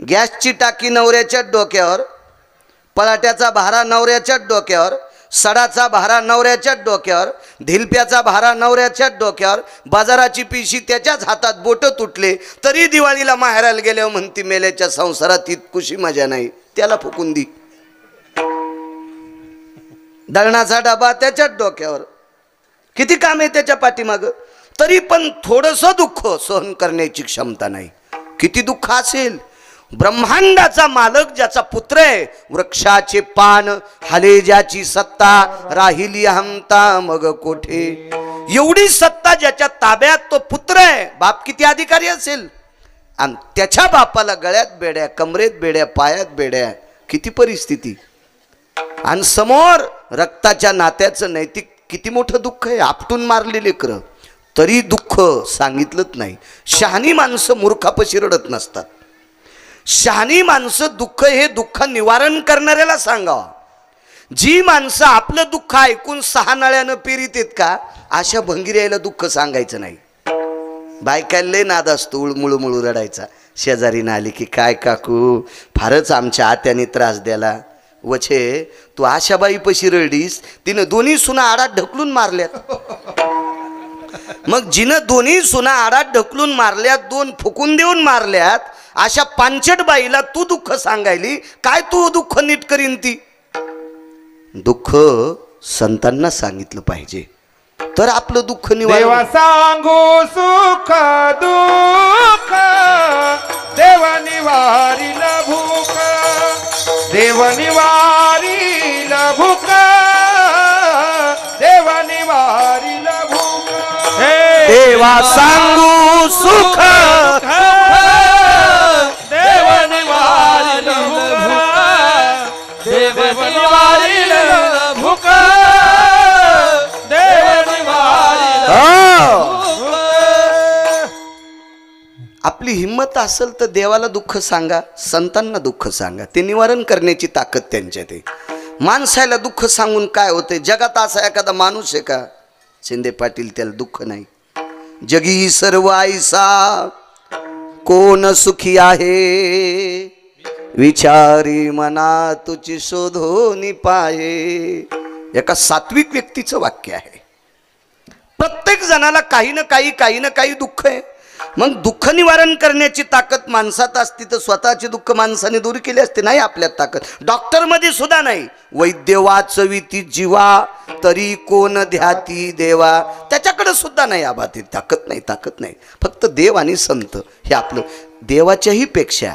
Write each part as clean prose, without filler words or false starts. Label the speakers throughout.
Speaker 1: गॅसची टाकी नवऱ्याच्या डोक्यावर, पराठ्याचा भारा नवऱ्याच्या डोक्यावर, सडाचा भारा नवऱ्याच्या डोक्यावर, धिलप्याचा भारा नवऱ्याच्या डोक्यावर, बाजाराची पिशी त्याच्याच हातात, बोट तुटले तरी दिवाळीला माहेराला गेल्यावर म्हणती मेल्याच्या संसारात इतकुशी मजा नाही, त्याला फुकून दी. दळणाचा डबा त्याच्याच डोक्यावर, किती काम आहे त्याच्या पाठीमाग, तरी पण थोडंसं दुःख सहन करण्याची क्षमता नाही. किती दुःख असेल. ब्रह्मांडाचा मालक ज्याचा पुत्र आहे, वृक्षाचे पान हाले ज्याची सत्ता, राहिली हमता मग कोठे. एवढी सत्ता ज्याच्या ताब्यात तो पुत्र आहे, बाप किती अधिकारी असेल. आणि त्याच्या बापाला गळ्यात बेड्या, कमरेत बेड्या, पायात बेड्या, किती परिस्थिती. आणि समोर रक्ताच्या नात्याचं नैतिक किती मोठं दुःख आहे. आपटून मारलेले लेकरं तरी दुःख सांगितलंच नाही. शहाणी माणसं मूर्खापाशी रडत नसतात. शहाणी माणसं दुःख हे दुःख निवारण करणाऱ्याला सांगावा. जी माणसं आपलं दुःख ऐकून 6 नळ्यानं पेरीत आहेत का, अशा भंगिऱ्याला दुःख सांगायचं नाही. बायकाला लय नाद असतो मुळू रडायचा. शेजारीनं आली की काय काकू फारच आमच्या आत्याने त्रास द्याला. वछे तू आशाबाई पशी रडीस, तिनं दोन्ही सुना आडात ढकलून मारल्यात. मग जिनं दोन्ही सुना आडात ढकलून मारल्यात, 2 फुकून देऊन मारल्यात, अशा पांचट बाईला तू दुःख सांगायली काय, तू दुःख नीट करीन ती. दुःख संतांना सांगितलं पाहिजे तर आपलं दुःख निवारण.
Speaker 2: देवा सांगू सुख दुःख, देव निवारील भूक, देव निवारील भूक, देव निवारील भूक.
Speaker 1: देवा सांगू सुख,
Speaker 2: देव निवारील भूक, देव निवारील भूक, देव निवारील भूक.
Speaker 1: आपली हिम्मत असेल तर देवाला दुःख सांगा, संतांना दुःख सांगा, ते निवारण करण्याची ताकद त्यांच्यात आहे. माणसाला दुःख सांगून काय होते. जगात असा एखादा माणूस आहे का, शिंदे पाटील, त्याला दुःख नाही. जगी सर्व ऐसा कोण सुखी आहे, विचारी मना तुझी शोधोनी पाये. एका सात्विक व्यक्तीचं वाक्य आहे. प्रत्येक जणाला काही ना काही दुःख आहे. मग दुःख निवारण करण्याची ताकद माणसात असती तर स्वतःचे दुःख माणसाने दूर केले असते. नाही आपल्यात ताकद. डॉक्टर मध्ये सुद्धा नाही. वैद्य वाचविती जीवा तरी कोण ध्याती देवा, त्याच्याकडे सुद्धा नाही. आबाती ताकद नाही. फक्त देव आणि संत हे आपलं. देवाच्याही पेक्षा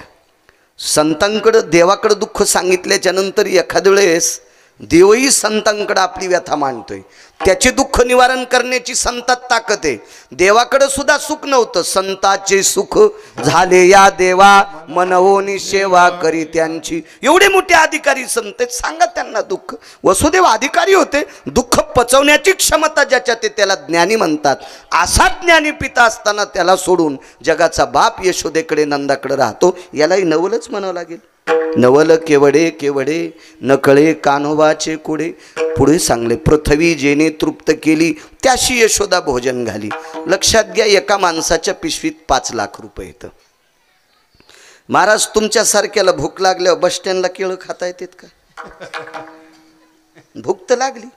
Speaker 1: संतांकडं, देवाकडे दुःख सांगितल्याच्या नंतर एखाद्या वेळेस देवही संतांकडे आपली व्यथा मांडतोय. त्याचे दुःख निवारण करण्याची संतात ताकद आहे. देवाकडे सुद्धा सुख नव्हतं. संताचे सुख झाले या देवा, मनवोनी सेवा करी त्यांची. एवढे मोठे अधिकारी संत, सांगा त्यांना दुःख. वसुदेव अधिकारी होते. दुःख पचवण्याची क्षमता ज्याच्यात आहे त्याला ज्ञानी म्हणतात. असा ज्ञानी पिता असताना त्याला सोडून जगाचा बाप यशोदेकडे, नंदाकडे राहतो. यालाही नवलच म्हणावं लागेल. नवल केवडे केवडे, नकळे कान्होबाचे कुडे. पुढे सांगले, पृथ्वी जेने तृप्त केली, त्याशी यशोदा भोजन घाली. लक्षात घ्या, एका माणसाच्या पिशवीत 5 लाख रुपये येतं. महाराज, तुमच्यासारख्याला भूक लागल्यावर बस स्टँडला केळं खाता येतात का? भूक तर लागली,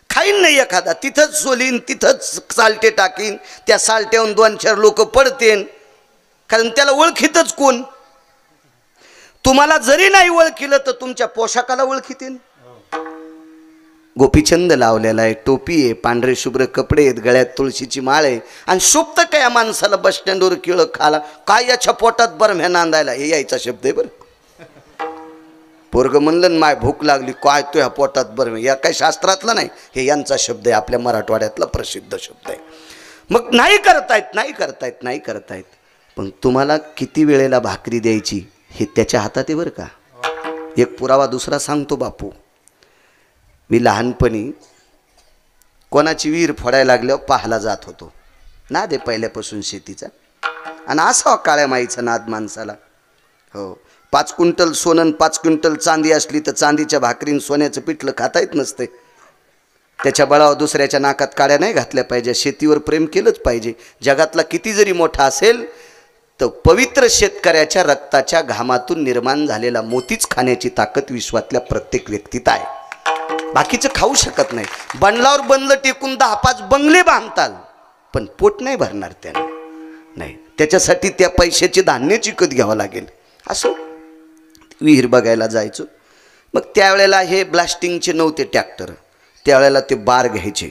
Speaker 1: खाईन नाही एखादा, तिथंच सोलीन, तिथंच सालटे टाकीन. त्या सालट्याहून 2-4 लोक पडतेन, कारण त्याला ओळखीतच कोण. तुम्हाला जरी नाही ओळखीलं तर तुमच्या पोशाखाला ओळखीतील. गोपीचंद लावलेला आहे, टोपी आहे, पांढरे शुभ्र कपडे आहेत, गळ्यात तुळशीची माळ आहे. आणि शोभत काय या माणसाला बस स्टँडवर केळं खाला, काय याच्या पोटात बरम्या नांदायला, हे यायचा शब्द आहे बरं. पोरग म्हणलं माय भूक लागली, काय तो ह्या पोटात बरम्या, या काय शास्त्रातला नाही, हे यांचा शब्द आहे, आपल्या मराठवाड्यातला प्रसिद्ध शब्द आहे. मग नाही करतायत. पण तुम्हाला किती वेळेला भाकरी द्यायची हे त्याच्या हातात आहे बरं का. एक पुरावा दुसरा सांगतो बापू. मी लहानपणी कोणाची विहीर फोडायला लागल्यावर पाहायला जात होतो. नाद आहे पहिल्यापासून शेतीचा, आणि असावा काळ्या माईचा नाद माणसाला. हो, 5 क्विंटल सोनं 5 क्विंटल चांदी असली तर चांदीच्या भाकरीन सोन्याचं पिठलं खाता येत नसते. त्याच्या बळावर दुसऱ्याच्या नाकात काड्या नाही घातल्या पाहिजे. शेतीवर प्रेम केलंच पाहिजे. जगातला किती जरी मोठा असेल तर पवित्र शेतकऱ्याच्या रक्ताच्या घामातून निर्माण झालेला मोतीच खाण्याची ताकद विश्वातल्या प्रत्येक व्यक्तीत आहे. बाकीचं खाऊ शकत नाही. बंगलावर बंगलं टेकून 10-5 बंगले बांधताल पण पोट नाही भरणार त्याने. नाही, त्याच्यासाठी त्या पैशाची धान्याची विकत घ्यावं लागेल. असो, विहीर बघायला जायचो. मग त्यावेळेला हे ब्लास्टिंगचे नव्हते ट्रॅक्टर, त्यावेळेला ते बार घ्यायचे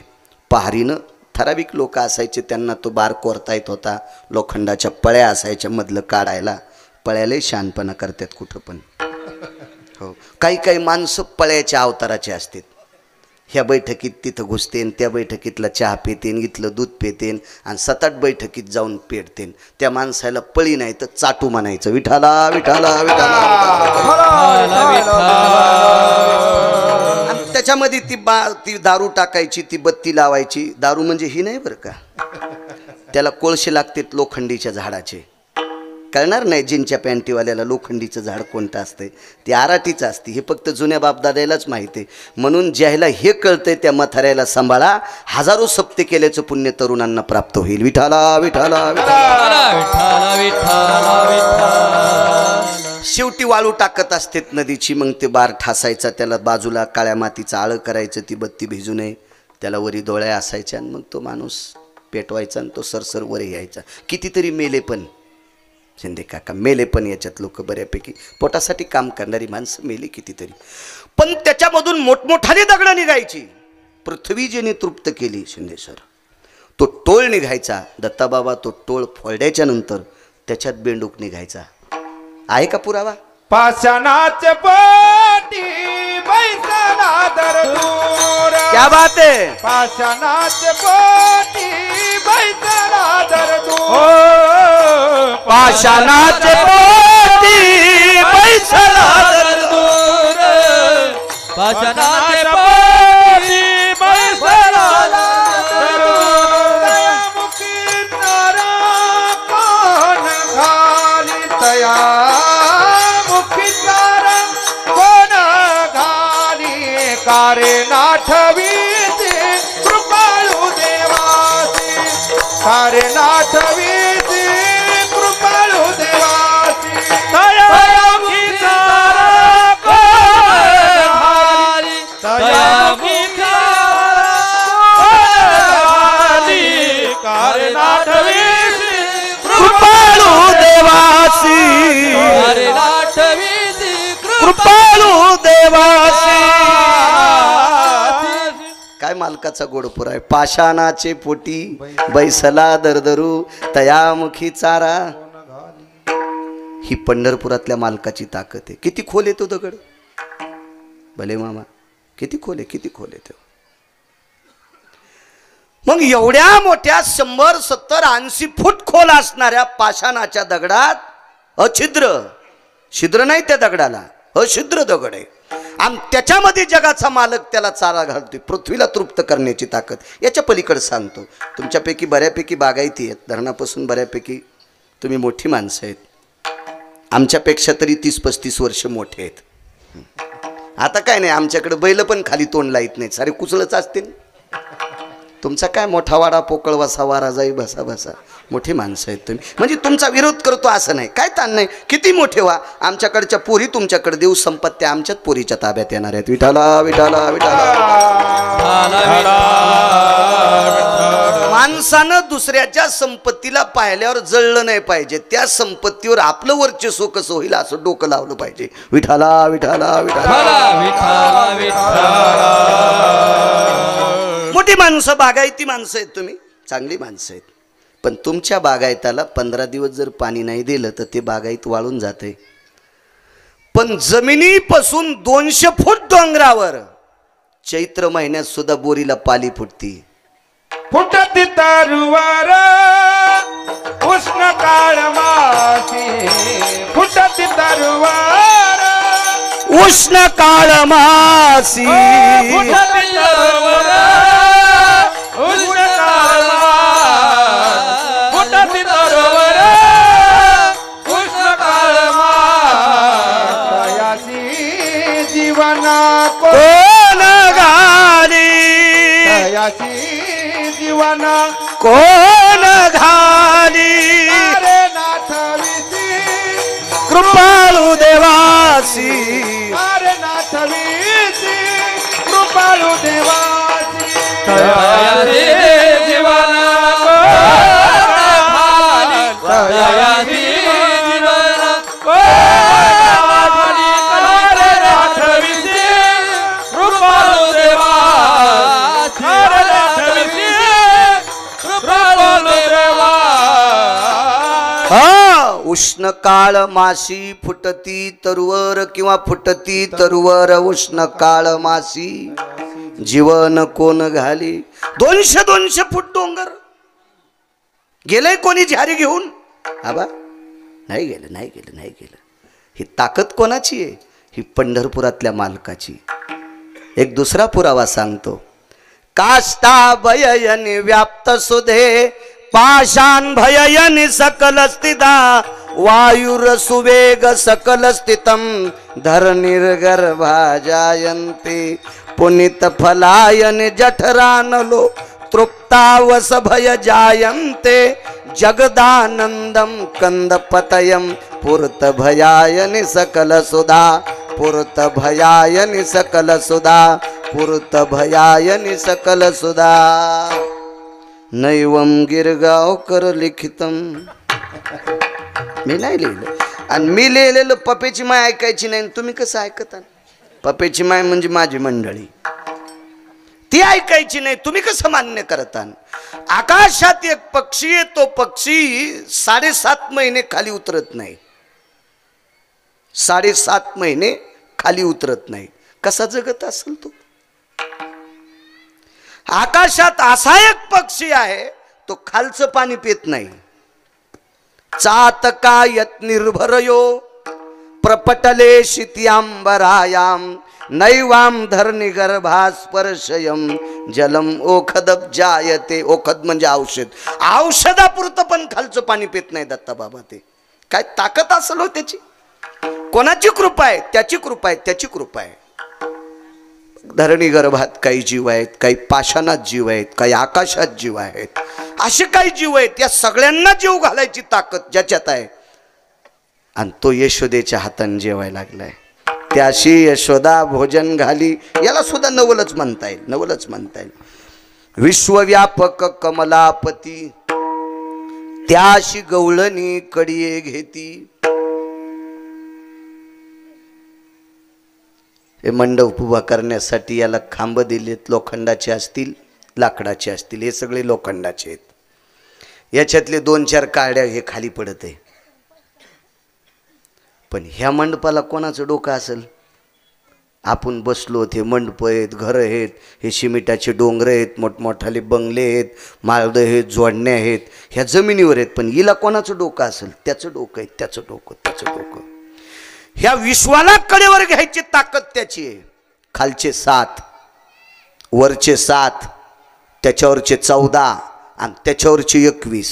Speaker 1: पहारीनं. ठराविक लोक असायचे त्यांना तो बार कोरता येत होता. लोखंडाच्या पळ्या असायच्या मधलं काढायला. पळ्यालाही शहाणपणा करतात कुठं पण. हो, काही काही माणसं पळ्याच्या अवताराचे असतात. ह्या बैठकीत तिथं घुसतेन, त्या बैठकीतला चहा पितेन, इथलं दूध पितेन आणि 7-8 बैठकीत जाऊन पेटतेन. त्या माणसाला पळी नाही तर चाटू म्हणायचं, विठाला विठाला विठाला. आणि त्याच्यामध्ये ती दारू टाकायची, ती बत्ती लावायची. दारू म्हणजे ही नाही बरं का, त्याला कोळशे लागतात लोखंडीच्या झाडाचे. कळणार नाही जिनच्या पॅन्टीवाल्याला लोखंडीचं झाड कोणतं असतंय, ते आराटीचं असते. हे फक्त जुन्या बापदाद्यालाच माहिती आहे. म्हणून ज्याला हे कळतंय त्या म्हाताऱ्याला सांभाळा. हजारो सप्ते केल्याचं पुण्य तरुणांना प्राप्त होईल. विठाला विठाला शेवटी वाळू टाकत असतात नदीची. मग ते बार ठासायचा, त्याला बाजूला काळ्या मातीचं आळं करायचं, ती बत्ती भिजू नये. त्याला वरी डोळ्या असायच्या आणि मग तो माणूस पेटवायचा आणि तो सरसर वर यायचा. कितीतरी मेले पण शिंदे काका मेले पण, याच्यात लोक बऱ्यापैकी पोटासाठी काम करणारी माणसं मेली कितीतरी. पण त्याच्यामधून मोठमोठाली दगडं निघायची. पृथ्वी जेने तृप्त केली शिंदे सर. तो टोळ निघायचा दत्ताबाबा. तो टोळ फोडण्याच्या नंतर त्याच्यात बेंडूक निघायचा. आहे का पुरावा?
Speaker 2: पाषाणाचे पोटी बैसला दरदूर.
Speaker 1: क्या बात आहे.
Speaker 2: पाषाणाचे पोटी बैसला दरदूर.
Speaker 1: पाषाणाचे पोटी बैसला दरदूर.
Speaker 2: पाषाणाचे पोटी बैसला दरदूर. दयामुखी तारा कोण घाली तया मुखी तारा कोण घाली. कारे नाठवीची कृपाळू देवाची. कारे नाठवीची कृपाळू देवाची. दयामुखी तारा कोण घाली. दयामुखी कारे नाठवीची
Speaker 1: कृपाळू देवासी. कृपाळू देवासी. काय मालकाचा गोडपुरा आहे. पाषाणाचे पोटी बैसला दरदरू तयामुखी चारा. ही पंढरपुरातल्या मालकाची ताकद आहे. किती खोल येतो दगड भले मामा, किती खोल आहे, किती खोल येतो. मग एवढ्या मोठ्या 100, 70, 80 फूट खोल असणाऱ्या पाषाणाच्या दगडात छिद्र नाही त्या दगडाला, अछिद्र दगड आहे. आणि त्याच्यामध्ये जगाचा मालक त्याला चारा घालतोय. पृथ्वीला तृप्त करण्याची ताकद. याच्या पलीकडे सांगतो, तुमच्यापैकी बऱ्यापैकी बागायती आहेत, धरणापासून बऱ्यापैकी तुम्ही मोठी माणसं आहेत. आमच्यापेक्षा तरी 30-35 वर्ष मोठे आहेत. आता काय नाही, आमच्याकडे बैल पण खाली तोंड लाईत नाहीत, सारे कुचलच असतील. तुमचा काय मोठा वाडा पोकळ वसा वारा जाई बसा बसा. मोठी माणसं आहेत तुम्ही. म्हणजे तुमचा विरोध करतो असं नाही, काय ताण नाही. किती मोठे व्हा. आमच्याकडच्या पोरी तुमच्याकडे देऊ संपत्त्या आमच्याच पोरीच्या ताब्यात येणार आहेत. विठाला विठाला विठाला. माणसानं दुसऱ्याच्या संपत्तीला पाहिल्यावर जळलं नाही पाहिजे. त्या संपत्तीवर आपलं वर्चस्व कसं होईल असं डोकं लावलं पाहिजे. विठाला विठाला विठाला. मोठी माणसं बागायती माणसं आहेत तुम्ही, चांगली माणसं आहेत. पण तुमच्या बागायताला 15 दिवस जर पाणी नाही दिलं तर ते बागायत वाळून जाते. पण जमिनीपासून 200 फूट डोंगरावर चैत्र महिन्यात सुद्धा बोरीला पाली फुटती.
Speaker 2: फुटती तरुवार उष्ण काळ मासी. फुटती तरुवार
Speaker 1: उष्ण काळ मासी.
Speaker 2: फुटती तरुवार उष्ण काळ मासी. फुटती तरुवार उष्ण काळ मासी. दयाची जीवना
Speaker 1: कोण घाली.
Speaker 2: दयाची जीवना
Speaker 1: कोण घाली.
Speaker 2: अरे नाथवी
Speaker 1: कृपाळू देवासी
Speaker 2: अरे नाथवीसी कृपाळू देवासी
Speaker 3: तयारी जीवना तयारी जीवना
Speaker 2: नाथवीसी
Speaker 3: कृपाळू देवा
Speaker 2: नाथवीसी
Speaker 3: कृपाळू देवा
Speaker 1: हा उष्ण काळ मासी फुटती तरुवर किंवा फुटती तरुवर उष्ण काळ मासी जीवन कोण घाली 200 फूट डोंगर गेलंय कोणी झारी घेऊन आबा नाही गेलं ही ताकद कोणाची आहे ही पंढरपुरातल्या मालकाची एक दुसरा पुरावा सांगतो काष्टा भययनि व्याप्त सुधे पाषाण भययनि सकल स्थिता वायुर सुवेग सकल स्थितम धरणिर्गर्भा जायन्ते पुनित फलायन जठरानलो तृप्तावस भय जायन्ते जगदानंदम कंदपतयम पुरत भयायनि सकल सुधा पुरत भयायनि सकल सुधा पुरत भयायनि सकल सुधा नैवम गिरगावकर लिखितम मी नाही लिहिलं आणि मी लिहिलेलं पपेची माय ऐकायची नाही तुम्ही कसं ऐकता पपेची माय म्हणजे माझी मंडळी ती ऐकायची नाही तुम्ही कसं मान्य करता आकाशात एक पक्षी आहे तो पक्षी 7.5 महिने खाली उतरत नाही 7.5 महिने खाली उतरत नाही कसा जगत असेल तो आकाशात असा एक पक्षी आहे तो खालचं पाणी पित नाही चातकायत निर्भरयो प्रपटले शित्यांबरायाम नैवाम धरणी गर्भास्पर्शयम जलम ओखदब जायते ओखद म्हणजे औषधापुरतं पण खालचं पाणी पित नाही दत्ता बाबा ते काय ताकद असेल हो त्याची कोणाची कृपा आहे त्याची कृपा आहे त्याची कृपा आहे धरणी गर्भात काही जीव आहेत काही पाषाणात जीव आहेत काही आकाशात जीव आहेत असे काही जीव आहेत या सगळ्यांना जीव घालायची ताकद ज्याच्यात आहे आणि तो यशोदेच्या हाताने जेवायला लागलाय त्याशी यशोदा भोजन घाली याला सुद्धा नवलच म्हणता येईल विश्वव्यापक कमलापती त्याशी गवळणी कडिये घेती हे मंडप उभा करण्यासाठी याला खांब दिलेत लोखंडाचे असतील लाकडाचे असतील हे सगळे लोखंडाचे आहेत याच्यातले 2-4 काड्या हे खाली पडत आहे पण ह्या मंडपाला कोणाचं डोकं असेल आपण बसलो ते मंडप आहेत घरं आहेत हे सिमेंटाचे डोंगर आहेत मोठमोठाले बंगले आहेत माळदं आहेत जोडण्या आहेत ह्या जमिनीवर आहेत पण हिला कोणाचं डोकं असेल त्याचं डोकं आहे त्याचं डोकं ह्या विश्वाला कडेवर घ्यायची ताकद त्याची आहे खालचे 7 वरचे 7 त्याच्यावरचे 14 आणि त्याच्यावरचे 21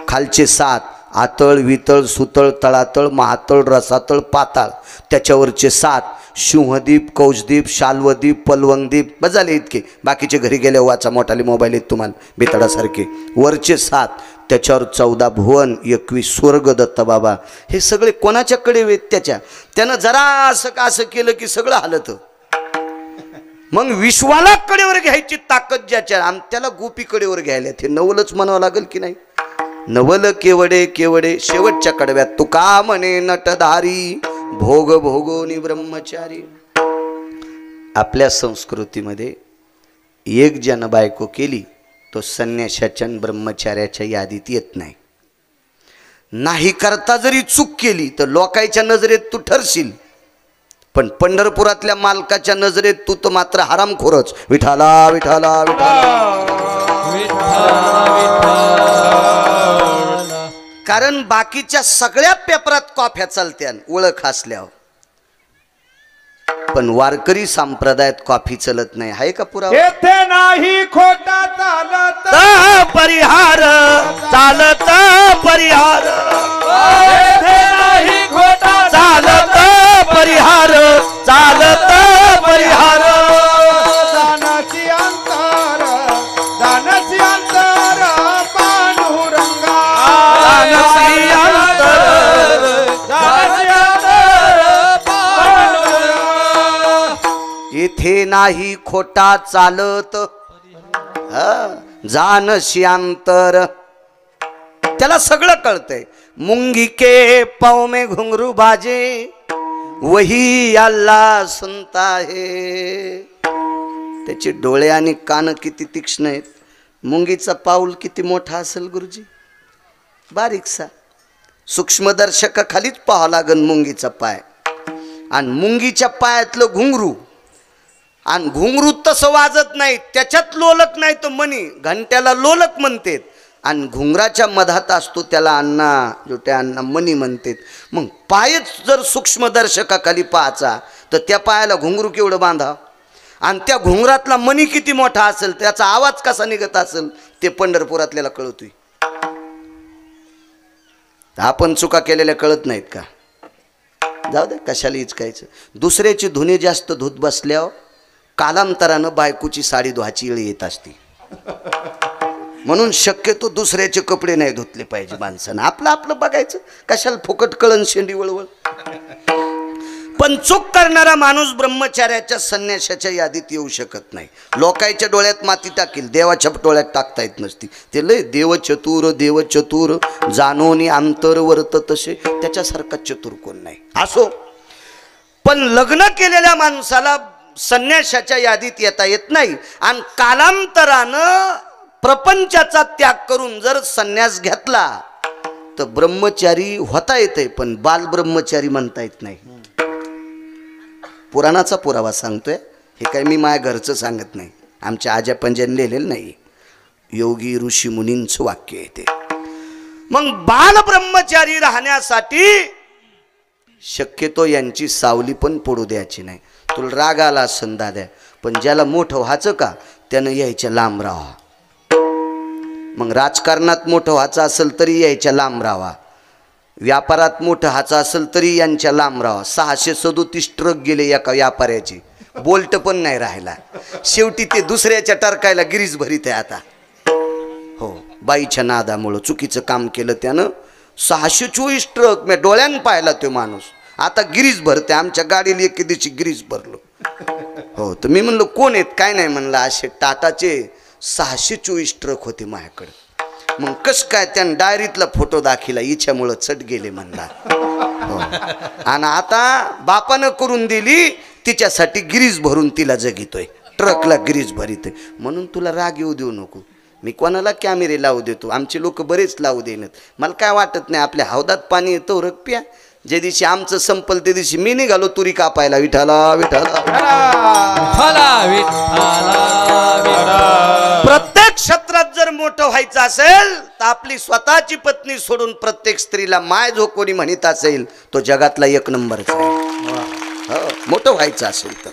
Speaker 1: खालचे 7 आतळ वितळ सुतळ तळातळ महातळ रसातळ पाताळ त्याच्यावरचे 7 सिंहदीप कौशदीप शाल्वदीप पलवंगदीप बजाले इतके बाकीचे घरी गेले वाचा मोठाले मोबाईल आहेत तुम्हाला बेताडासारखे वरचे 7 त्याच्यावर 14 भुवन 21 स्वर्ग दत्त बाबा हे सगळे कोणाच्याकडे वेत त्यानं जरा असं केलं की सगळं हलत मग विश्वाला कडेवर घ्यायची ताकद ज्याच्या आणि त्याला गोपी कडेवर घ्यायला ते नवलच म्हणावं लागेल की नाही नवल केवडे केवडे शेवटच्या कडव्यात तुका म्हणे नटधारी भोग भोगोनी ब्रह्मचारी आपल्या संस्कृतीमध्ये एक जन बायको केली तो संन्याशाच्या ब्रह्मचार्याच्या यादीत येत नाही करता जरी चूक केली तर लोकांच्या नजरेत तू ठरशील पण पंढरपुरातल्या मालकाच्या नजरेत तू तर मात्र हरामखोरच विठाला विठाला कारण बाकीच्या सगळ्या पेपरात कॉफ्या चालत्यान ओळख असल्यावर पण वारकरी संप्रदायात कॉफी चलत नाही आहे का पुरावा
Speaker 2: येथे नाही खोटा चालत
Speaker 1: परिहार चालत परिहार
Speaker 2: येथे नाही खोटा
Speaker 1: चालत परिहार चालत परिहार
Speaker 2: दानाची अंतर पांडुरंगा
Speaker 1: दानसी अंतर
Speaker 2: दानाची
Speaker 1: तेथे नाही खोटा चालत, जानशी अंतर. त्याला सगळं कळतंय. मुंगी के पाँव में घुंघरू बाजे, वही अल्लाह सुनता है. त्याचे डोळे आणि कान किती तीक्ष्ण आहेत. मुंगीचा पाऊल किती मोठा असेल गुरुजी, बारीकसा. सूक्ष्मदर्शकाखालीच पाहावं लागेल मुंगीचा पाय. आणि मुंगीच्या पायातलं घुंगरू, आणि घुंगरू तसं वाजत नाही, त्याच्यात लोलक नाही तो मणी. घंट्याला लोलक म्हणतात, आणि घुंगराच्या मधात असतो त्याला अण्णा, जोट्या अण्णा मणी म्हणतात. मग पायच जर सूक्ष्मदर्शकाखाली पाहायचा तर त्या पायाला घुंगरू केवढं बांधा, आणि त्या घुंगरातला मणी किती मोठा असेल, त्याचा आवाज कसा निघत असेल, ते पंढरपुरातल्याला कळतोय. आपण चुका केलेल्या कळत नाहीत का? जाऊ दे, कशाला इचकायचं. दुसऱ्याची धुणे जास्त धुत बसल्यावर कालांतरानं बायकोची साडी धुवायची वेळ येत असते. म्हणून शक्यतो दुसऱ्याचे कपडे नाही धुतले पाहिजे माणसानं. आपलं आपलं बघायचं, कशाला फुकट कळण शेंडी वळवळ. पण चूक करणारा माणूस ब्रह्मचार्याच्या संन्यासाच्या यादीत येऊ शकत नाही. लोकांच्या डोळ्यात माती टाकील, देवाच्या डोळ्यात टाकता येत नसती. ते लय देवचतुर देवचतुर, जाणोनी अंतर वर्त तसे, त्याच्यासारखा चतुर कोण नाही. असो, पण लग्न केलेल्या माणसाला संन्यासाच्या यादीत येता येत नाही. आणि कालांतरानं प्रपंचाचा त्याग करून जर संन्यास घेतला तर ब्रह्मचारी होता येते, पण बाल ब्रह्मचारी म्हणता येत नाही. पुराणाचा पुरावा सांगतोय, हे काय मी माझ्या घरचं सांगत नाही, आमच्या आज्या पंजाने लिहिलेलं नाही, योगी ऋषी मुनींचं वाक्य आहे ते. मग बाल ब्रह्मचारी राहण्यासाठी शक्यतो यांची सावली पण पडू द्यायची नाही. तुला राग आला असन दाद्या, पण ज्याला मोठं व्हायचं का त्यानं यायच्या लांब राहा. मग राजकारणात मोठं व्हायचं असेल तरी यायच्या लांब राहा, व्यापारात मोठं व्हायचं असेल तरी यांच्या लांब राहा. 637 ट्रक गेले एका व्यापाऱ्याची, बोल्ट पण नाही राहिला. शेवटी ते दुसऱ्याच्या टरकायला गिरीज भरीत आहे आता. हो, बाईच्या नादामुळं चुकीचं काम केलं त्यानं. 624 ट्रक मी डोळ्यानं पाहिला तो माणूस. आता गिरीज भरते. आमच्या गाडीला एके दिवशी गिरीज भरलो. हो, तर मी म्हणलो कोण आहेत, काय नाही म्हणलं, असे टाटाचे 624 ट्रक होते माझ्याकडे. मग कस काय त्यानं डायरीतला फोटो दाखिला, इच्छामुळं चट गेले म्हणला. हो, आणि आता बापानं करून दिली, तिच्यासाठी गिरीज भरून तिला जगितोय, ट्रकला गिरीज भरितोय. म्हणून तुला राग येऊ देऊ नको. मी कोणाला कॅमेरे लावू देतो, आमचे लोक बरेच लावू देणार. मला काय वाटत नाही, आपल्या हौदात पाणी येतं रग प्या. ज्या दिवशी आमचं संपल त्या दिवशी मी निघालो तुरी कापायला. विठाला विठाला प्रत्येक क्षेत्रात जर मोठं व्हायचं असेल तर आपली स्वतःची पत्नी सोडून प्रत्येक स्त्रीला माय जो कोणी म्हणत असेल तो जगातला एक नंबरचा आहे. मोठं व्हायचं असेल तर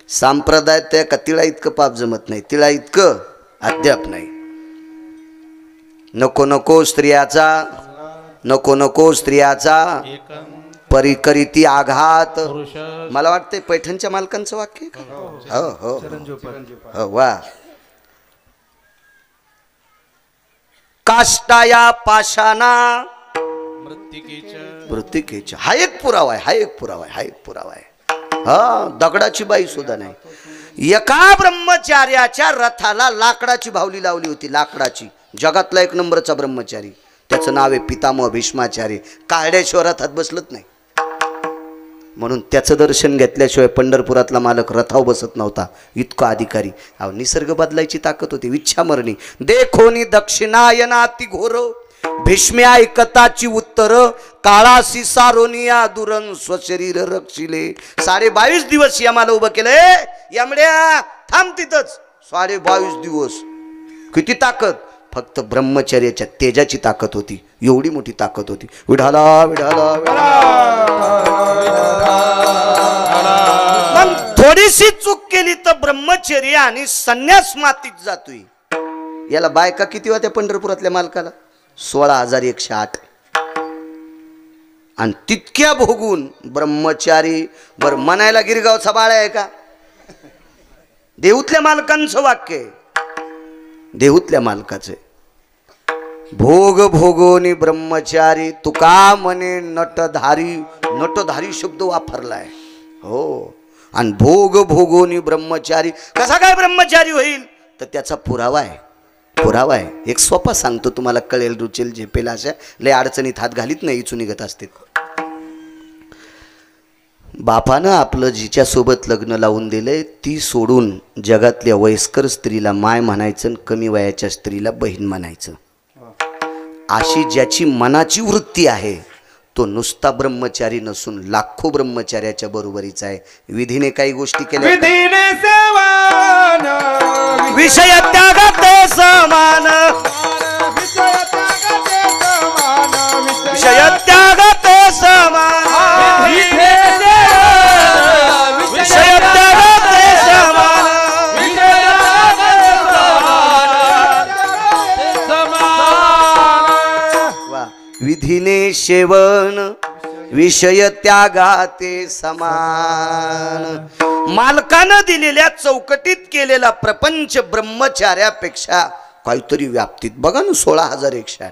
Speaker 1: संप्रदाय त्या का तिळा इतकं पाप जमत नाही, तिळा इतकं अद्याप नाही. नको नको स्त्रियाचा, नको नको स्त्रियाचा परिकरिती आघात. मला वाटतंय पैठणच्या मालकांचं वाक्य. हो हो हो, वा. काष्टाया पाषाणा मृत्तिकेच्या. हा एक पुरावा आहे, हा एक पुरावा आहे, हा एक पुरावा आहे. हा, दगडाची बाई सुद्धा नाही. एका ब्रह्मचार्याच्या रथाला लाकडाची भावली लावली होती, लाकडाची. जगातला एक नंबरचा ब्रह्मचारी, त्याचं नाव आहे पितामह भीष्माचार्य. काळड्याशिवाय रथात बसलत नाही. म्हणून त्याचं दर्शन घेतल्याशिवाय पंढरपुरातला मालक रथावर बसत नव्हता, इतका अधिकारी. अहो, निसर्ग बदलायची ताकद होती. इच्छामरणी देखोनी दक्षिणायनाती घोर, भीष्मे ऐकताची उत्तर, काळासी सारोनिया दुरन स्वशरीर रक्षिले. 22.5 दिवस यमाला उभं केलंय. यमड्या थांब तिथंच. 22.5 दिवस. किती ताकद, फक्त ब्रह्मचर्याच्या तेजाची ताकद होती, एवढी मोठी ताकद होती. विढाला विढाला मग थोडीशी चूक केली तर ब्रह्मचर्य आणि संन्यास मातीत जातोय. याला बायका किती होत्या पंढरपुरातल्या मालकाला? 16,108. आणि तितक्या भोगून ब्रह्मचारी. बर म्हणायला गिरगावचा बाळ आहे का? देऊतल्या मालकांचं वाक्य आहे, देऊतल्या मालकाचे. भोग भोगोनी ब्रह्मचारी, तुका म्हणे नटधारी. नटधारी शब्द वापरलाय. हो, आणि भोग भोगोनी ब्रह्मचारी. कसा काय ब्रह्मचारी होईल तर त्याचा पुरावा आहे. एक सोपा सांगतो तुम्हाला, कळेल रुचेल झेपेल अशा लय अडचणीत हात घालीत नाही इचू निघत असते. बापानं आपलं जिच्यासोबत लग्न लावून दिलंय ती सोडून जगातल्या वयस्कर स्त्रीला माय म्हणायचं आणि कमी वयाच्या स्त्रीला बहीण म्हणायचं. अशी ज्याची मनाची वृत्ती आहे तो नुसता ब्रह्मचारी नसून लाखो ब्रह्मचार्याच्या बरोबरीचा आहे. विधीने काही गोष्टी केल्या,
Speaker 2: विधीने सेवन
Speaker 1: विषय त्यागाते समान, विषय त्यागाते समान, विषय त्यागाते समान. वा. विधीने सेवन विषय त्यागाते समान. मालकानं दिलेल्या चौकटीत केलेला प्रपंच ब्रह्मचार्यापेक्षा काहीतरी व्याप्तीत. बघा ना 16,108.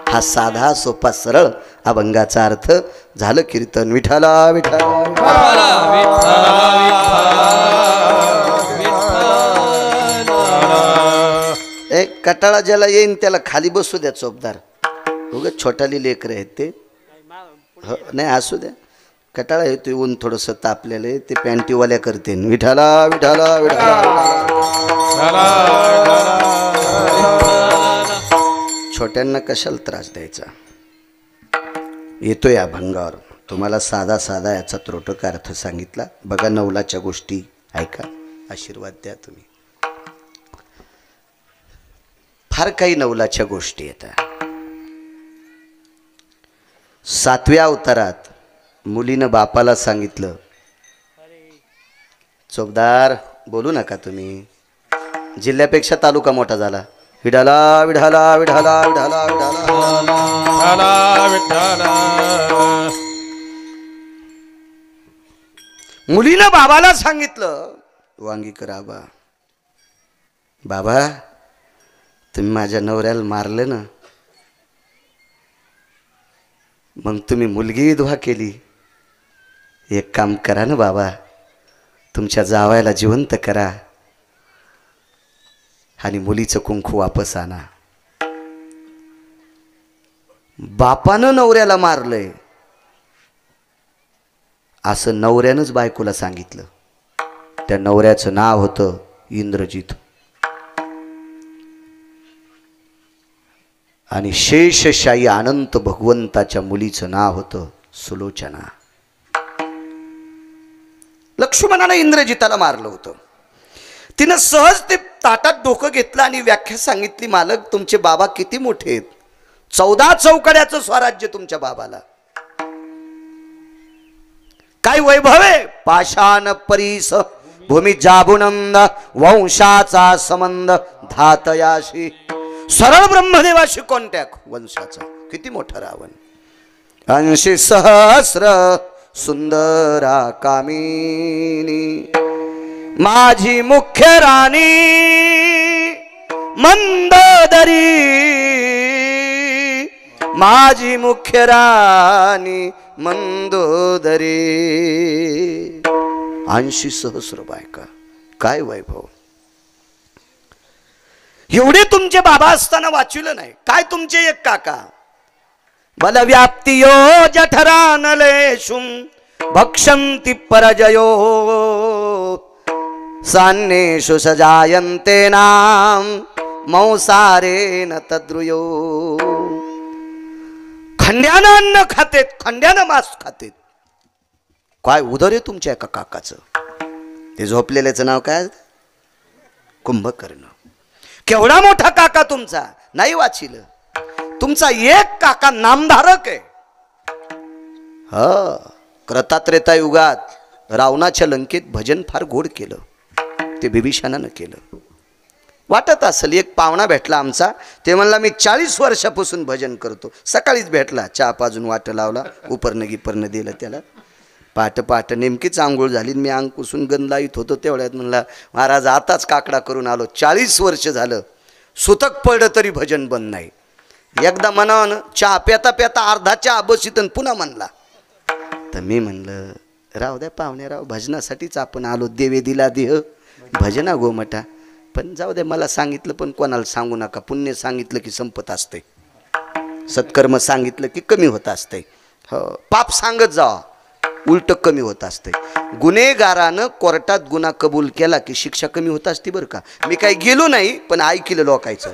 Speaker 1: हा साधा सोपा सरळ अभंगाचा अर्थ. झालं कीर्तन. विठाला विठाला एक कटाळा ज्याला येईन त्याला खाली बसू द्या चोपदार. उगाच छोटाली लेकर आहेत ते. हो नाही असू द्या. कटाळा येतो ऊन थोडंसं तापलेलं आहे ते पॅन्टीवाल्या करते. विठाला विठाला विठाला. छोट्यांना कशाला त्रास द्यायचा. येतो या भंगावर. तुम्हाला साधा साधा याचा त्रोटक अर्थ सांगितला. बघा नवलाच्या गोष्टी ऐका, आशीर्वाद द्या तुम्ही. फार काही नवलाच्या गोष्टी येतात. 7व्या अवतारात मुलीनं बापाला सांगितलं, चोपदार बोलू नका तुम्ही, जिल्ह्यापेक्षा तालुका मोठा झाला. विठाला विठाला विठाला विठाला विठाला. मुलीनं बाबाला सांगितलं, वांगीकर आबा, बाबा तुम्ही माझ्या नवऱ्याला मारलं ना, मग तुम्ही मुलगी विधवा केली. एक काम करा ना बाबा, तुमच्या जावयाला जिवंत करा आणि मुलीचं कुंकू वापस आणा. बापानं नवऱ्याला मारलंय असं नवऱ्यानंच बायकोला सांगितलं. त्या नवऱ्याचं नाव होतं इंद्रजित आणि शेषशाही अनंत भगवंताच्या मुलीचं नाव होतं सुलोचना. लक्ष्मणानं इंद्रजिताला मारलं होतं. तिनं सहज ते ताटात डोकं घेतलं आणि व्याख्या सांगितली, मालक तुमचे बाबा किती मोठे आहेत. 14 चौकड्याचं स्वराज्य तुमच्या बाबाला. काय वैभव आहे. पाषाण परीस भूमी जाबुनंद वंशाचा संबंध धातयाशी. सरळ ब्रह्मदेवाशी कॉन्टॅक्ट वंशाचा. किती मोठा रावण. अंशी सहस्र सुंदरा कामिनी माझी मुख्य राणी मंदोदरी. माझी मुख्य राणी मंदोदरी. 80 सहस्र बायका. काय वैभव. एवढे तुमचे बाबा असताना वाचविलं नाही. काय तुमचे एक काका. बलव्याप्तियो जठरानलेषुं भक्षन्ति परजयो सान्नेषु सजायन्ते नाम मौसारेण तद्रुयो. खंड्यानं अन्न खातेत, खंड्यानं मांस खातेत. काय उदर आहे तुमच्या एका काकाचं. ते झोपलेल्याचं नाव काय. कुंभकर्ण. केवढा मोठा काका तुमचा. नाही वाचिलं. तुमचा एक काका नामधारक आहे. क्रतात्रेता युगात रावणाच्या लंकेत भजन फार गोड केलं. ते बिभीषणानं केलं. वाटत असेल एक पाहुणा भेटला आमचा. ते म्हणला मी 40 वर्षापासून भजन करतो. सकाळीच भेटला, चहा पाजून वाट लावला, उपरनं गिपरनं दिलं त्याला. पहाट नेमकीच आंघोळ झाली. मी अंग पुसून गंध लाईत होतो तेवढ्यात म्हणला महाराज आताच काकडा करून आलो. 40 वर्ष झालं सुतक पडलं तरी भजन बंद नाही. एकदा म्हणावं चहा पेता पेता अर्धा चहा बसीत पुन्हा म्हणला. तर मी म्हणलं राहू द्या पाहुणेराव, भजनासाठीच आपण आलो. देवे दिला देह भजना गोमटा. पण जाऊ द्या, मला सांगितलं पण कोणाला सांगू नका. पुण्य सांगितलं की संपत असते, सत्कर्म सांगितलं की कमी होत असते. हो, पाप सांगत जा, उलट कमी होत असते. गुन्हेगारानं कोर्टात गुन्हा कबूल केला की शिक्षा कमी होत असते बरं का. मी काही गेलो नाही पण ऐकलं लोकायचं.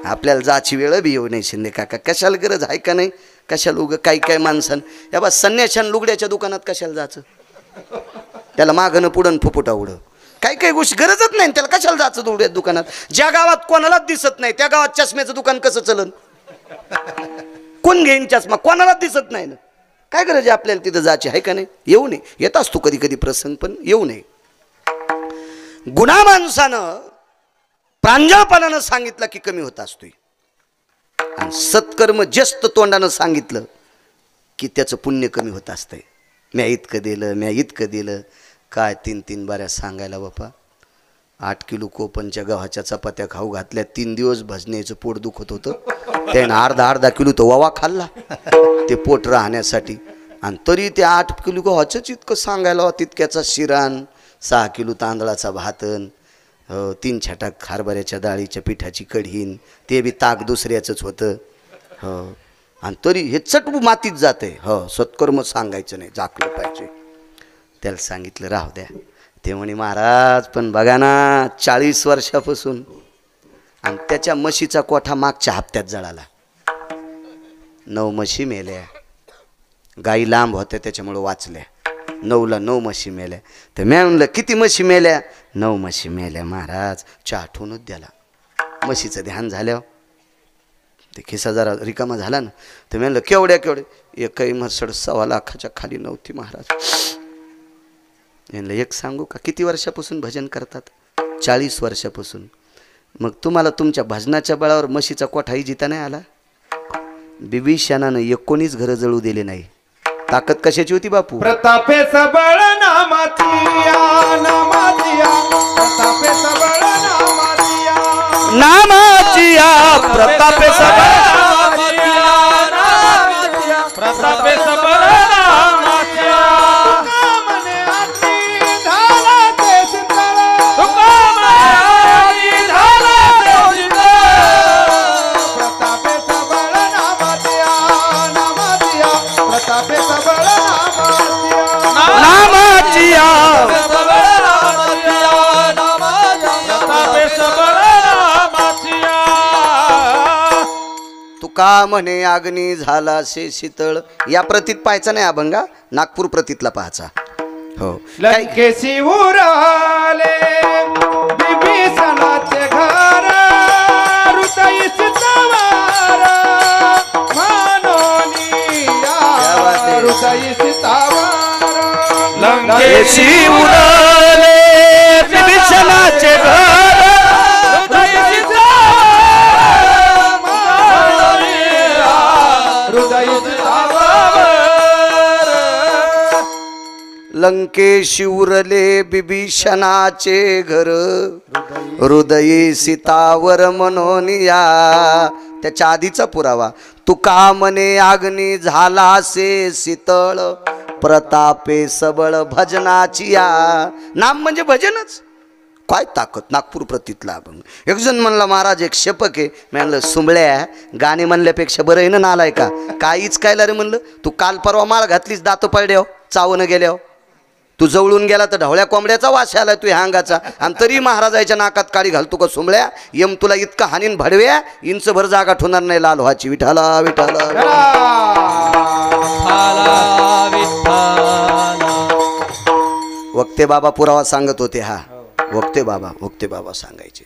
Speaker 1: आपल्याला जाची वेळ बी येऊ नाही शिंदे काका. कशाला गरज आहे का नाही? कशाला उगं काही काय माणसानं या बा संन्याशान लुगड्याच्या दुकानात कशाला जायचं? त्याला मागणं पुढं फुफुटा उडं काही काही गोष्टी गरजच नाही. त्याला कशाला जायचं लुगड्याच्या दुकानात? ज्या गावात कोणालाच दिसत नाही त्या गावात चष्म्याचं दुकान कसं चलन? कोण घेईन चष्मा? कोणालाच दिसत नाही ना. काय गरज आहे आपल्याला तिथं जायची आहे का नाही? येऊ नये. येत असतो कधी कधी प्रसंग, पण येऊ नये. गुन्हा माणसानं प्रांजळपणानं सांगितलं की कमी होत असतोय, आणि सत्कर्म जस्त तोंडानं सांगितलं की त्याचं पुण्य कमी होत असतंय. म्या इतकं दिलं, म्या इतकं दिलं. काय 3-3 बाऱ्या सांगायला बापा. 8 किलो कोपनच्या गव्हाच्या चपात्या खाऊ घातल्या. 3 दिवस भजण्याचं पोट दुखत होतं. त्यानं अर्धा किलो तो ववा खाल्ला ते पोट राहण्यासाठी. आणि तरी ते 8 किलो गव्हाचंच इतकं सांगायला. तितक्याचा शिरान, 6 किलो तांदळाचा भातन, 3 छटाक हरभऱ्याच्या डाळीच्या पिठाची कढीन, ते बी ताक दुसऱ्याचंच होतं. हो, आणि तरी हे चटबू मातीत जाते. हो, सत्कर्म सांगायचं नाही, झाकलं पाहिजे. त्याला सांगितलं राहू द्या. ते म्हणे महाराज पण बघा ना 40 वर्षापासून. आणि त्याच्या म्हशीचा कोठा मागच्या हप्त्यात जळाला. 9 म्हशी मेल्या. गाई लांब होत्या त्याच्यामुळं वाचल्या. 9ला 9 म्हशी मेल्या. तर मी म्हणलं किती म्हशी मेल्या? 9 म्हशी मेल्या महाराज. चहा आठवूनच द्याला. म्हशीचं ध्यान झाल्यावर ते खिसा जरा रिकामा झाला ना. तर मी म्हणलं केवढ्या? एकही म्हसड 1.25 लाखाच्या खाली नव्हती महाराज. म्हणलं एक सांगू का? किती वर्षापासून भजन करतात? 40 वर्षापासून. मग तुम्हाला तुमच्या भजनाच्या बळावर म्हशीचा कोठाही जिता नाही आला? बिभीषणानं 19 घरं जळू दिले नाही. ताकद कशाची होती बापू?
Speaker 2: प्रतापे सबळ नामातिया, नामातिया, प्रतापे सबळ नामातिया,
Speaker 1: नामाचिया प्रतापे सबळ
Speaker 3: प्रतापे सबळ नामाच्या.
Speaker 2: मने आती झाला ते शीतळ,
Speaker 3: तुकामणी झाला तो शीतळ.
Speaker 2: प्रतापे सबळ नामातिया, नामातिया, प्रतापे सबळ नामातिया,
Speaker 1: नामाचिया
Speaker 3: प्रतापे सबळ नामाच्या.
Speaker 1: तुका म्हणे अग्नी झाला से शीतळ. या प्रतीत पाहायचा नाही अभंगा, नागपूर प्रतीतला पाहायचा. हो,
Speaker 2: लंकेशी उराले बिभीषणाचे घर, हृदयी सीतावर मानोनिया, हृदयी सीतावर
Speaker 3: लंकेशी
Speaker 1: उरले विभीषणाचे घर,
Speaker 3: हृदयी
Speaker 2: हृदयी सीतावर
Speaker 1: लंकेशी उरले बिभीषणाचे घर, हृदयी सीतावर मनोनिया. त्याच्या आधीचा पुरावा. तुका म्हणे अग्नी झाला से शीतळ, प्रतापे सबळ भजनाची या. नाम म्हणजे भजनच. काय ताकद. नागपूर प्रतीतला अभंग. एक जण म्हणला महाराज एक शेपक आहे. मी म्हणलं सुंबळ्या गाणे म्हणल्यापेक्षा बरं आहे ना नालाय का? काहीच काय रे म्हणलं. तू काल परवा माळ घातलीस दात पडल्याव चावणं गेल्याव. तू जवळून गेला तर ढवळ्या कोंबड्याचा वास आला तू हांगाचा, आणि तरी महाराजाच्या नाकात काळी घालतो का सुंबळ्या? यम तुला इतका हानीन भडव्या इंचभर जागा ठोणार नाही लाल व्हायची. विठाला विठाला. वक्ते बाबा पुरावा सांगत होते. हा वक्ते बाबा सांगायचे.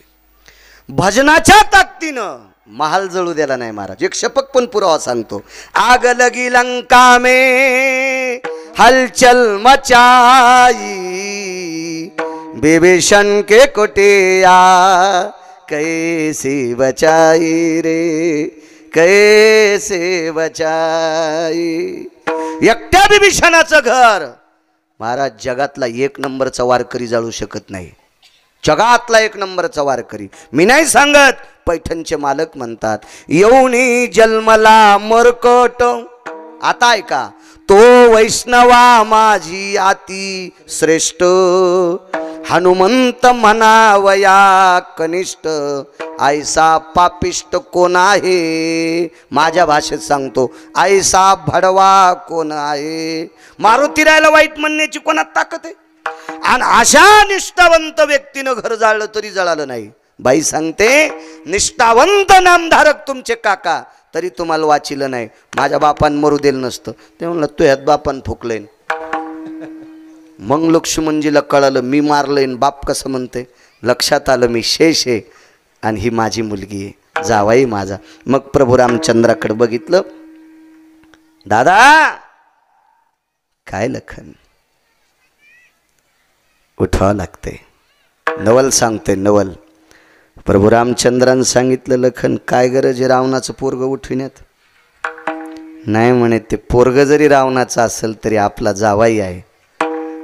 Speaker 1: भजनाच्या ताकदीनं महाल जळू द्याला नाही महाराज. एक शपक पण पुरावा सांगतो. आग लगी लंका में हलचल मचाई, विभीषण के कोटिया कैसे बचाई रे, कैसे बचाई. एकट्या विभीषणाचं घर महाराज जगातला 1 नंबरचा वारकरी जाळू शकत नाही. जगातला 1 नंबरचा वारकरी. मी नाही सांगत, पैठणचे मालक म्हणतात. येऊनी जन्मला मरकट. आता ऐका, तो वैष्णवा माझी आती श्रेष्ठ, हनुमंत म्हणावया कनिष्ठ, ऐसा पापिष्ट कोण आहे. माझ्या भाषेत सांगतो, ऐसा भडवा कोण आहे. मारुती रायाला वाईट म्हणण्याची कोणात ताकद आहे? आणि अशा निष्ठावंत व्यक्तीनं घर जाळलं तरी जळालं नाही. बाई सांगते, निष्ठावंत नामधारक तुमचे काका तरी तुम्हाला वाचिलं नाही. माझ्या बापान मरू दिलं नसतं. ते म्हणलं तू ह्यात बापान फुकलंय. मग लक्ष्मणजीला कळालं मी मारलंय. बाप कसं म्हणते, लक्षात आलं मी शेष आहे आणि ही माझी मुलगी आहे, जावाई माझा. मग प्रभू रामचंद्राकडे बघितलं, दादा काय लखन, उठावं लागतंय. नवल सांगते नवल. प्रभू रामचंद्रानं सांगितलं, लखन काय गरज आहे रावणाचं पोरग उठविण्यात? नाही म्हणे, ते पोरग जरी रावणाचं असेल तरी आपला जावाई आहे.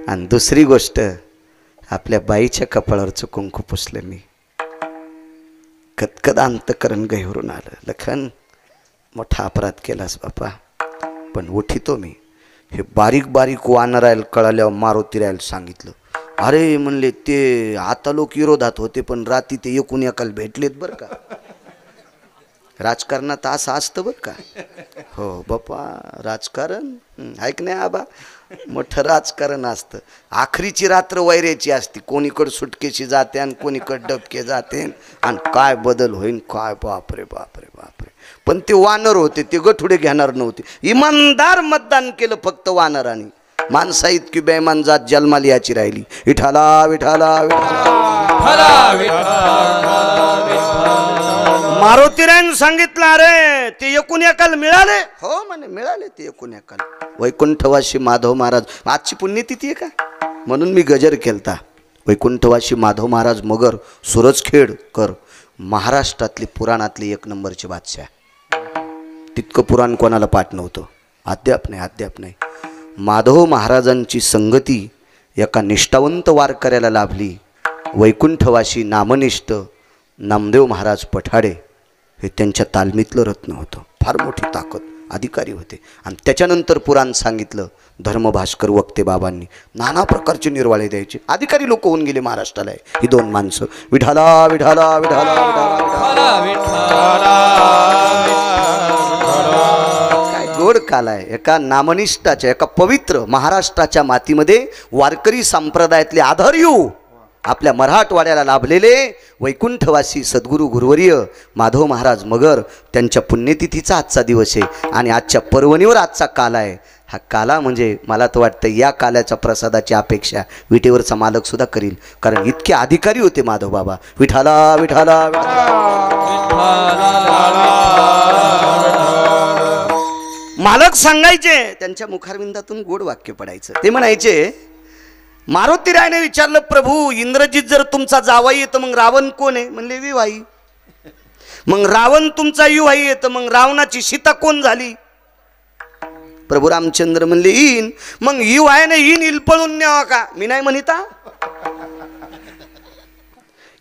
Speaker 1: आणि दुसरी गोष्ट, आपल्या बाईच्या कपाळावरचं कुंकू पुसलं मी. कदकद अंतकरण गहिवरून आलं. लखन मोठा अपराध केलास बापा, पण उठितो मी. हे बारीक बारीक वानरायला कळाल्यावर मारुती राहायला सांगितलं. अरे म्हणले, ते आता लोक विरोधात होते पण रात्री ते एकूण एकाला भेटलेत बरं का. राजकारणात असं असतं बरं का. हो बापा, राजकारण ऐक नाही आबा, मोठं राजकारण असतं. आखरीची रात्र वैऱ्याची असते. कोणीकडे सुटकेशी जाते आणि कोणीकडे डबके जाते. आणि काय बदल होईन काय, बापरे बापरे बापरे. पण ते वानर होते, ते गठुडे घेणार नव्हते. इमानदार मतदान केलं फक्त वानरांनी. माणसा इतकी बेमान जात जन्माला याची राहिली. विठाला विठाला मारुतीरायन सांगितलं, अरे ते एकूण एकाला मिळाले. हो म्हणे मिळाले ते एकूण एकाला. वैकुंठवासी माधव महाराज, आजची पुण्यतिथी आहे का म्हणून मी गजर केलता. वैकुंठवासी माधव महाराज मगर सुरजखेडकर महाराष्ट्रातली पुराणातली एक नंबरची बादशाह. तितकं पुराण कोणाला पाठ नव्हतं. अद्याप नाही. माधव महाराजांची संगती एका निष्ठावंत वारकऱ्याला लाभली. वैकुंठवासी नामनिष्ठ नामदेव महाराज पठाडे हे त्यांच्या तालमीतलं रत्न होतं. फार मोठी ताकद, अधिकारी होते. आणि त्याच्यानंतर पुराण सांगितलं धर्मभास्कर वक्ते बाबांनी. नाना प्रकारचे निर्वाळे द्यायचे. अधिकारी लोक होऊन गेले महाराष्ट्राला ही दोन माणसं. विठाला विठाला विठाला काय गोड काल आहे. एका नामनिष्ठाच्या, एका पवित्र महाराष्ट्राच्या मातीमध्ये वारकरी संप्रदायातले आधार्यू आपल्या मराठवाड्याला लाभलेले वैकुंठवासी सद्गुरू गुरुवर्य माधव महाराज मगर, त्यांच्या पुण्यतिथीचा आजचा दिवस आहे. आणि आजच्या पर्वणीवर आजचा काला आहे. हा काला म्हणजे मला तर वाटतं या काल्याच्या प्रसादाची अपेक्षा विटेवरचा मालक सुद्धा करील. कारण इतके अधिकारी होते माधव बाबा. विठाला विठाला मालक सांगायचे, त्यांच्या मुखारविंदातून गोड वाक्य पडायचं. ते म्हणायचे, मारुती रायने विचारलं, प्रभू इंद्रजित जर तुमचा जावाई येतं मग रावण कोण आहे? म्हणले विवाही. मग रावण तुमचा विवाही येतं मग रावणाची सीता कोण झाली? प्रभू रामचंद्र म्हणले येईन. मग विवाहाने येईन इल पळून न्यावा का? मी नाही म्हणता.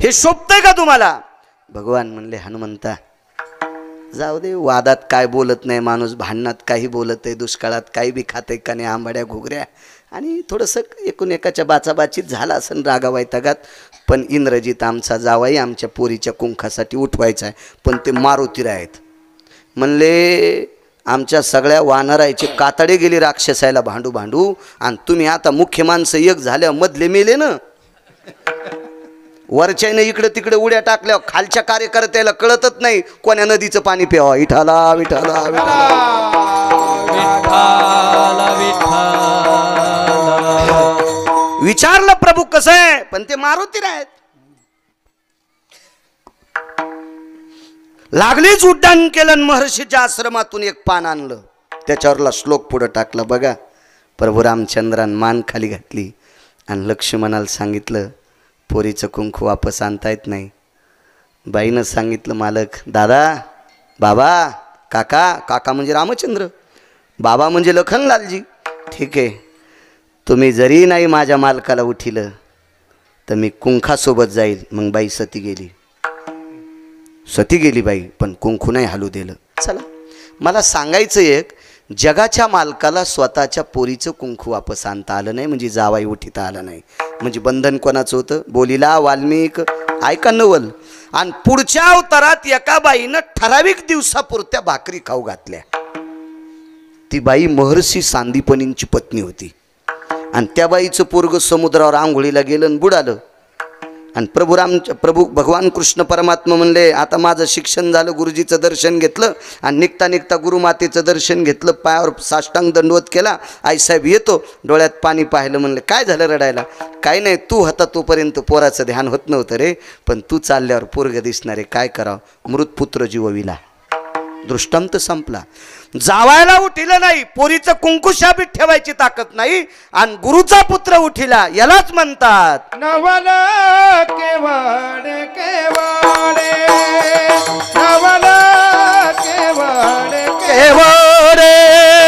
Speaker 1: हे शोभतंय का तुम्हाला? भगवान म्हणले, हनुमंता जाऊ दे, वादात काय बोलत नाही माणूस, भांडणात काही बोलत आहे, दुष्काळात काही बी खाते का नाही, आंबाड्या घुगऱ्या आणि थोडंसं एकूण एकाच्या बाचाबाचीत झाला असन रागावायतागात. पण इंद्रजित आमचा जावाई आमच्या पोरीच्या कुंखासाठी उठवायचा आहे. पण ते मारुती आहेत. म्हणले आमच्या सगळ्या वानरायचे कातडे गेले राक्षसायला भांडू भांडू, आणि तुम्ही आता मुख्य माणसं एक झाल्या मधले मेले ना. वरच्याने इकडे तिकडे उड्या टाकल्या, खालच्या कार्यकर्त्याला कळतच नाही कोण्या नदीचं पाणी प्यावा. विठाला विठाला विचारलं प्रभू कसं आहे? पण ते मारुती आहेत. लागलीच उड्डाण केलं. महर्षीच्या आश्रमातून एक पान आणलं, त्याच्यावरला श्लोक पुढे टाकला. बघा, प्रभू रामचंद्रान मान खाली घातली आणि लक्ष्मणाला सांगितलं, पोरीचं कुंकू वापस आणता येत नाही. बाईनं सांगितलं, मालक दादा बाबा काका, काका म्हणजे रामचंद्र, बाबा म्हणजे लखनलालजी. ठीक आहे, तुम्ही जरी नाही माझ्या मालकाला उठिलं तर मी कुंखासोबत जाईल. मग बाई सती गेली बाई, पण कुंकू नाही हलू दिलं. चला मला सांगायचं एक, जगाच्या मालकाला स्वतःच्या पोरीचं कुंकू वापस आणता आलं नाही, म्हणजे जावाई उठीता आलं नाही. म्हणजे बंधन कोणाचं होतं? बोलीला वाल्मिक ऐका नवल. आणि पुढच्या अवतारात एका बाईनं ठराविक दिवसापुरत्या भाकरी खाऊ घातल्या. ती बाई महर्षी सांदीपनींची पत्नी होती. आणि त्या बाईचं पोरग समुद्रावर आंघोळीला गेलं आणि बुडालं. आणि प्रभू भगवान कृष्ण परमात्मा म्हणले, आता माझं शिक्षण झालं, गुरुजीचं दर्शन घेतलं आणि निघता निघता गुरुमातेचं दर्शन घेतलं, पायावर साष्टांग दंडवत केला. आईसाहेब येतो, डोळ्यात पाणी पाहिलं. म्हणलं काय झालं रडायला? काय नाही, तू होता तोपर्यंत पोराचं ध्यान होत नव्हतं रे, पण तू चालल्यावर पोरग दिसणारे, काय करावं? मृतपुत्र जीवविला. दृष्टांत संपला. जावायला उठिलं नाही, पोरीचं कुंकू शाबीत ठेवायची ताकद नाही, आणि गुरुचा पुत्र उठिला, यालाच म्हणतात
Speaker 2: नवल केवाडे केवाडे, नवल केवाडे
Speaker 1: केवळे.